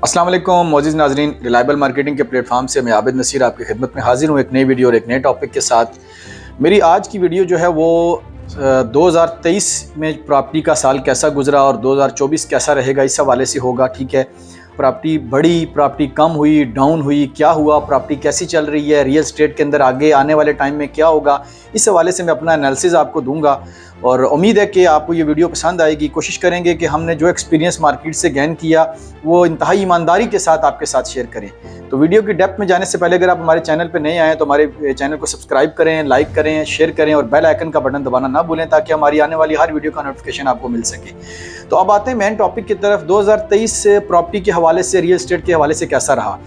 अस्सलाम वालेकुम मोअज़्ज़िज़ नाज़रीन, रिलायबल मार्केटिंग के प्लेटफॉर्म से मैं आबिद नसीर आपकी खिदमत में हाजिर हूँ एक नई वीडियो और एक नए टॉपिक के साथ। मेरी आज की वीडियो जो है वो 2023 में प्रॉपर्टी का साल कैसा गुजरा और 2024 कैसा रहेगा इस हवाले से होगा। ठीक है, प्रॉपर्टी बढ़ी, प्रॉपर्टी कम हुई, डाउन हुई, क्या हुआ, प्रॉपर्टी कैसी चल रही है, रियल स्टेट के अंदर आगे आने वाले टाइम में क्या होगा, इस हवाले से मैं अपना एनालिसिस आपको दूंगा और उम्मीद है कि आपको ये वीडियो पसंद आएगी। कोशिश करेंगे कि हमने जो एक्सपीरियंस मार्केट से गेन किया वो इंतहाई ईमानदारी के साथ आपके साथ शेयर करें। तो वीडियो की डेप्थ में जाने से पहले अगर आप हमारे चैनल पर नए आएँ तो हमारे चैनल को सब्सक्राइब करें, लाइक करें, शेयर करें और बेल आइकन का बटन दबाना ना भूलें ताकि हमारी आने वाली हर वीडियो का नोटिफिकेशन आपको मिल सके। तो अब आते हैं मेन टॉपिक की तरफ। 2023 प्रॉपर्टी के हवाले से, रियल एस्टेट के हवाले से कैसा रहा।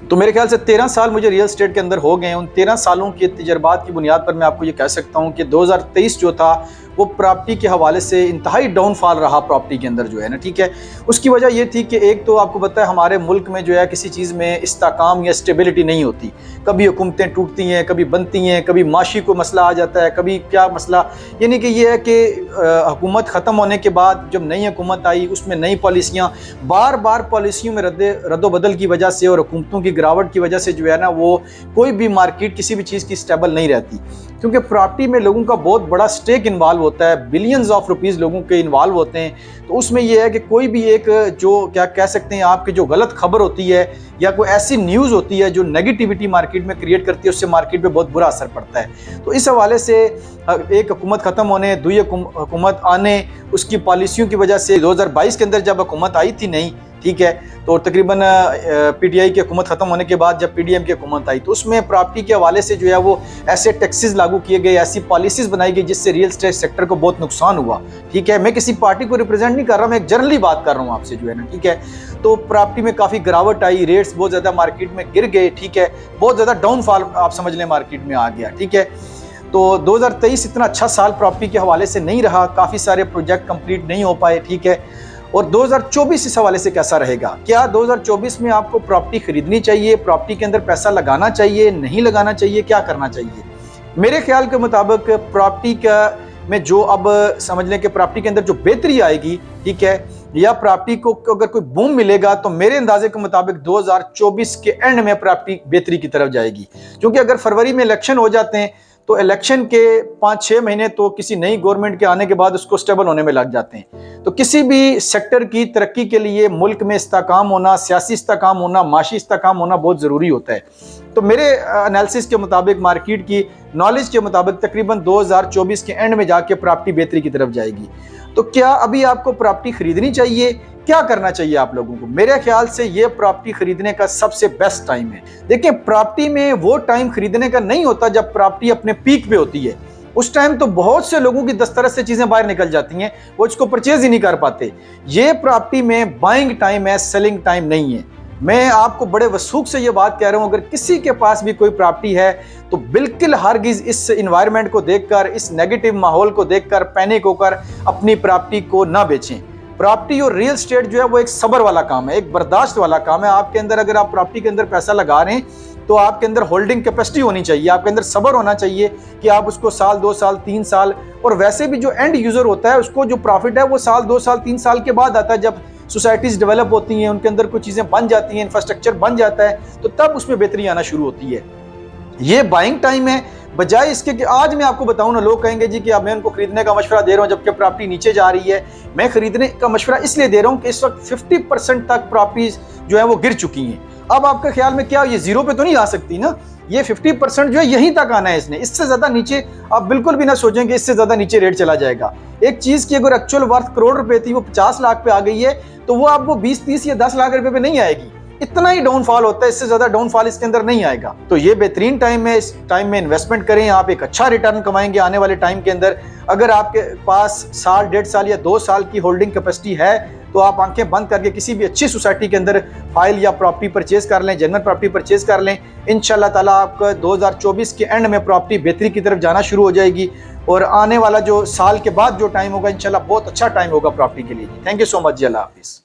तो मेरे ख्याल से 13 साल मुझे रियल एस्टेट के अंदर हो गए हैं। उन 13 सालों के तजर्बात की बुनियाद पर मैं आपको ये कह सकता हूँ कि 2023 जो था वो प्रॉपर्टी के हवाले से इंतहाई डाउनफॉल रहा प्रॉपर्टी के अंदर जो है ना। ठीक है, उसकी वजह ये थी कि एक तो आपको पता है हमारे मुल्क में जो है किसी चीज़ में इस्तेकाम या स्टेबिलिटी नहीं होती। कभी हुकूमतें टूटती हैं, कभी बनती हैं, कभी माशी को मसला आ जाता है, कभी क्या मसला। यानी कि ये है कि हुकूमत ख़त्म होने के बाद जब नई हुकूमत आई उसमें नई पॉलिसियाँ, बार बार पॉलिसियों में रद्दोबदल की वजह से और हुकूमतों की गिरावट की वजह से जो है ना वो कोई भी मार्केट किसी भी चीज़ की स्टेबल नहीं रहती। क्योंकि प्रॉपर्टी में लोगों का बहुत बड़ा स्टेक इन्वॉल्व होता है, बिलियंस ऑफ रुपीज़ लोगों के इन्वॉल्व होते हैं। तो उसमें यह है कि कोई भी एक जो क्या कह सकते हैं आपकी जो गलत खबर होती है या कोई ऐसी न्यूज़ होती है जो नेगेटिविटी मार्केट में क्रिएट करती है उससे मार्केट पे बहुत बुरा असर पड़ता है। तो इस हवाले से एक हुकूमत ख़त्म होने, दूसरी हुकूमत आने, उसकी पॉलिसियों की वजह से 2022 के अंदर जब हुकूमत आई थी नई, ठीक है, तो तकरीबन पीटीआई की हुकूमत ख़त्म होने के बाद जब पीडीएम की हुकूमत आई तो उसमें प्रॉपर्टी के हवाले से जो है वो ऐसे टैक्सेस लागू किए गए, ऐसी पॉलिसीज़ बनाई गई जिससे रियल एस्टेट सेक्टर को बहुत नुकसान हुआ। ठीक है, मैं किसी पार्टी को रिप्रेजेंट नहीं कर रहा, मैं एक जनरली बात कर रहा हूँ आपसे जो है ना। ठीक है, तो प्रॉपर्टी में काफ़ी गिरावट आई, रेट्स बहुत ज़्यादा मार्केट में गिर गए। ठीक है, बहुत ज़्यादा डाउनफॉल आप समझ लें मार्केट में आ गया। ठीक है, तो 2023 इतना अच्छा साल प्रॉपर्टी के हवाले से नहीं रहा, काफ़ी सारे प्रोजेक्ट कंप्लीट नहीं हो पाए। ठीक है, और 2024 इस हवाले से कैसा रहेगा। क्या 2024 में आपको प्रॉपर्टी खरीदनी चाहिए, प्रॉपर्टी के अंदर पैसा लगाना चाहिए, नहीं लगाना चाहिए, क्या करना चाहिए। मेरे ख्याल के मुताबिक प्रॉपर्टी का में जो अब समझ लें कि प्रॉपर्टी के अंदर जो बेहतरी आएगी, ठीक है, या प्रॉपर्टी को अगर कोई बूम मिलेगा तो मेरे अंदाजे के मुताबिक 2024 के एंड में प्रॉपर्टी बेहतरी की तरफ जाएगी। क्योंकि अगर फरवरी में इलेक्शन हो जाते हैं तो इलेक्शन के 5-6 महीने तो किसी नई गवर्नमेंट के आने के बाद उसको स्टेबल होने में लग जाते हैं। तो किसी भी सेक्टर की तरक्की के लिए मुल्क में इस्तेकाम होना, सियासी इस्तेकाम होना, माशी इस्तेकाम होना बहुत ज़रूरी होता है। तो मेरे एनालिसिस के मुताबिक, मार्केट की नॉलेज के मुताबिक तकरीबन 2024 के एंड में जाके प्रॉपर्टी बेहतरी की तरफ जाएगी। तो क्या अभी आपको प्रॉपर्टी खरीदनी चाहिए, क्या करना चाहिए आप लोगों को। मेरे ख्याल से ये प्रॉपर्टी खरीदने का सबसे बेस्ट टाइम है। देखिए, प्रॉपर्टी में वो टाइम खरीदने का नहीं होता जब प्रॉपर्टी अपने पीक पे होती है। उस टाइम तो बहुत से लोगों की दस्तरस से चीजें बाहर निकल जाती हैं, वो इसको परचेज ही नहीं कर पाते। ये प्रॉपर्टी में बाइंग टाइम है, सेलिंग टाइम नहीं है। मैं आपको बड़े वसूख से ये बात कह रहा हूं, अगर किसी के पास भी कोई प्रॉपर्टी है तो बिल्कुल हरगिज इस इन्वायरमेंट को देखकर, इस नेगेटिव माहौल को देखकर पैनिक होकर अपनी प्रॉपर्टी को ना बेचें। प्रॉपर्टी और रियल एस्टेट जो है वो एक सब्र वाला काम है, एक बर्दाश्त वाला काम है। आपके अंदर, अगर आप प्रॉपर्टी के अंदर पैसा लगा रहे हैं तो आपके अंदर होल्डिंग कैपेसिटी होनी चाहिए, आपके अंदर सब्र होना चाहिए कि आप उसको साल, 2 साल, 3 साल, और वैसे भी जो एंड यूजर होता है उसको जो प्रॉफिट है वो साल, 2 साल, 3 साल के बाद आता है। जब सोसाइटीज डेवलप होती हैं, उनके अंदर कुछ चीजें बन जाती हैं, इंफ्रास्ट्रक्चर बन जाता है, तो तब उसमें बेहतरी आना शुरू होती है। ये बाइंग टाइम है, बजाय इसके कि आज मैं आपको बताऊं ना, लोग कहेंगे जी कि अब मैं उनको खरीदने का मशवरा दे रहा हूं जबकि प्रॉपर्टी नीचे जा रही है। मैं खरीदने का मशवरा इसलिए दे रहा हूं कि इस वक्त 50% तक प्रॉपर्टीज जो है वो गिर चुकी हैं। अब आपके ख्याल में क्या ये जीरो पे तो नहीं आ सकती ना, ये 50% जो है यहीं तक आना है इसने, इससे ज्यादा नीचे आप बिल्कुल भी ना सोचें कि इससे ज्यादा नीचे रेट चला जाएगा। एक चीज की अगर एक्चुअल वर्थ करोड़ रुपए थी वो 50 लाख पे आ गई है तो वो आपको 20, 30 या 10 लाख रुपए पे नहीं आएगी। इतना ही डाउनफॉल होता है, इससे ज्यादा डाउनफॉल इसके अंदर नहीं आएगा। तो ये बेहतरीन टाइम है, इस टाइम में इन्वेस्टमेंट करें, आप एक अच्छा रिटर्न कमाएंगे आने वाले टाइम के अंदर। अगर आपके पास साल, 1.5 साल या 2 साल की होल्डिंग कैपेसिटी है तो आप आंखें बंद करके किसी भी अच्छी सोसाइटी के अंदर फाइल या प्रॉपर्टी परचेज कर लें, जनरल प्रॉपर्टी परचेज कर लें। इंशाल्लाह ताला आपका 2024 के एंड में प्रॉपर्टी बेहतरी की तरफ जाना शुरू हो जाएगी और आने वाला जो साल के बाद जो टाइम होगा इंशाल्लाह बहुत अच्छा टाइम होगा प्रॉपर्टी के लिए। थैंक यू सो मच जी, अल्लाह हाफिज़।